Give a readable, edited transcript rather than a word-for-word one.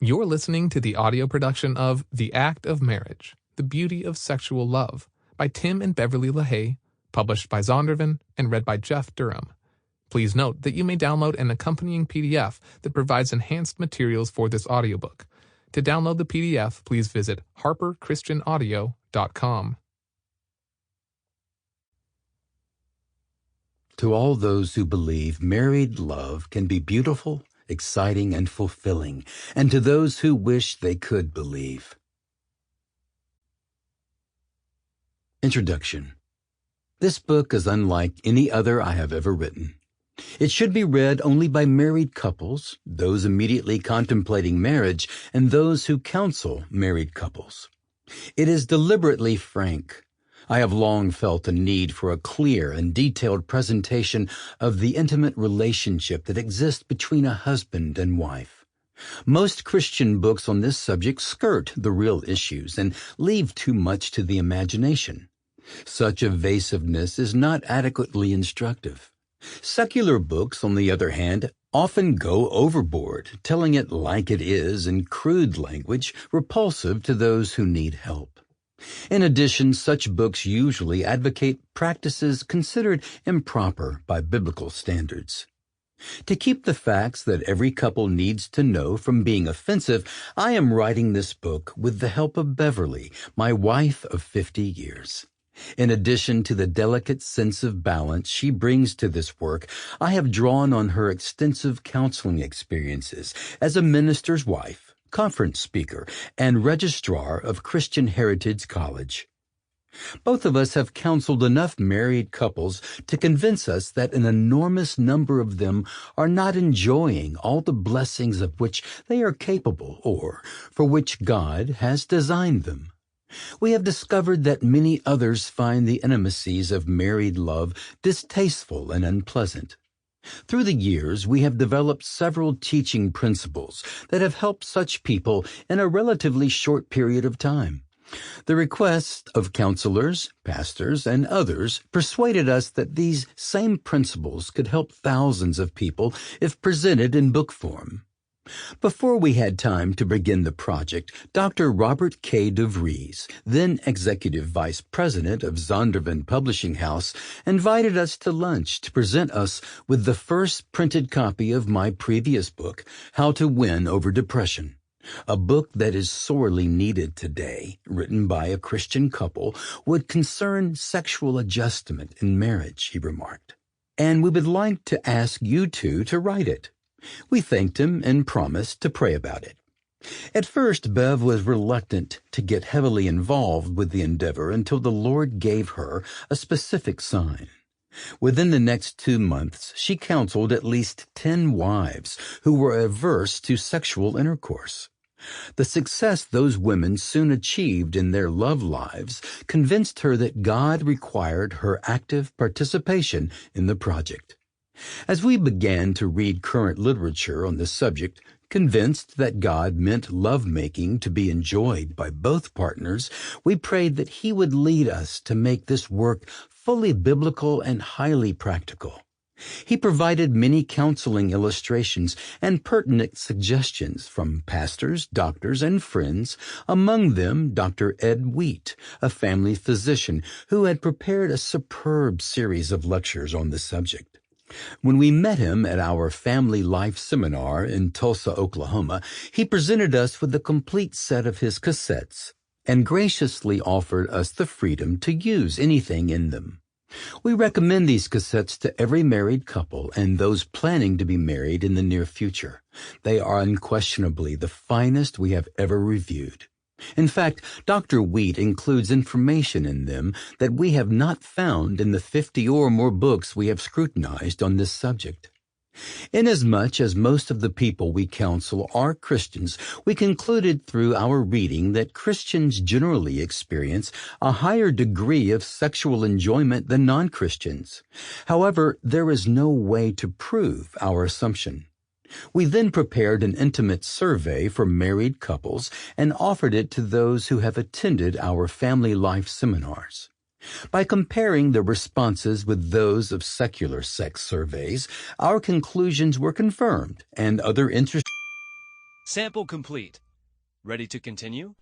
You're listening to the audio production of The Act of Marriage, The Beauty of Sexual Love by Tim and Beverly LaHaye, published by Zondervan and read by Jeff Durham. Please note that you may download an accompanying PDF that provides enhanced materials for this audiobook. To download the PDF, please visit harperchristianaudio.com. To all those who believe married love can be beautiful, exciting, and fulfilling, and to those who wish they could believe. Introduction. This book is unlike any other I have ever written. It should be read only by married couples, those immediately contemplating marriage, and those who counsel married couples. It is deliberately frank. I have long felt a need for a clear and detailed presentation of the intimate relationship that exists between a husband and wife. Most Christian books on this subject skirt the real issues and leave too much to the imagination. Such evasiveness is not adequately instructive. Secular books, on the other hand, often go overboard, telling it like it is in crude language repulsive to those who need help. In addition, such books usually advocate practices considered improper by biblical standards. To keep the facts that every couple needs to know from being offensive, I am writing this book with the help of Beverly, my wife of 50 years. In addition to the delicate sense of balance she brings to this work, I have drawn on her extensive counseling experiences as a minister's wife, conference speaker, and registrar of Christian Heritage College. Both of us have counseled enough married couples to convince us that an enormous number of them are not enjoying all the blessings of which they are capable or for which God has designed them. We have discovered that many others find the intimacies of married love distasteful and unpleasant. Through the years, we have developed several teaching principles that have helped such people in a relatively short period of time. The requests of counselors, pastors, and others persuaded us that these same principles could help thousands of people if presented in book form. Before we had time to begin the project, Dr. Robert K. DeVries, then Executive Vice President of Zondervan Publishing House, invited us to lunch to present us with the first printed copy of my previous book, How to Win Over Depression, a book that is sorely needed today, written by a Christian couple, would concern sexual adjustment in marriage, he remarked. And we would like to ask you two to write it. We thanked him and promised to pray about it. At first, Bev was reluctant to get heavily involved with the endeavor until the Lord gave her a specific sign. Within the next 2 months, she counseled at least 10 wives who were averse to sexual intercourse. The success those women soon achieved in their love lives convinced her that God required her active participation in the project. As we began to read current literature on the subject, convinced that God meant lovemaking to be enjoyed by both partners, we prayed that He would lead us to make this work fully biblical and highly practical. He provided many counseling illustrations and pertinent suggestions from pastors, doctors, and friends, among them Dr. Ed Wheat, a family physician who had prepared a superb series of lectures on the subject. When we met him at our Family Life Seminar in Tulsa, Oklahoma, he presented us with a complete set of his cassettes and graciously offered us the freedom to use anything in them. We recommend these cassettes to every married couple and those planning to be married in the near future. They are unquestionably the finest we have ever reviewed. In fact, Dr. Wheat includes information in them that we have not found in the 50 or more books we have scrutinized on this subject. Inasmuch as most of the people we counsel are Christians, we concluded through our reading that Christians generally experience a higher degree of sexual enjoyment than non-Christians. However, there is no way to prove our assumption. We then prepared an intimate survey for married couples and offered it to those who have attended our family life seminars. By comparing the responses with those of secular sex surveys, our conclusions were confirmed and other interesting. Sample complete. Ready to continue?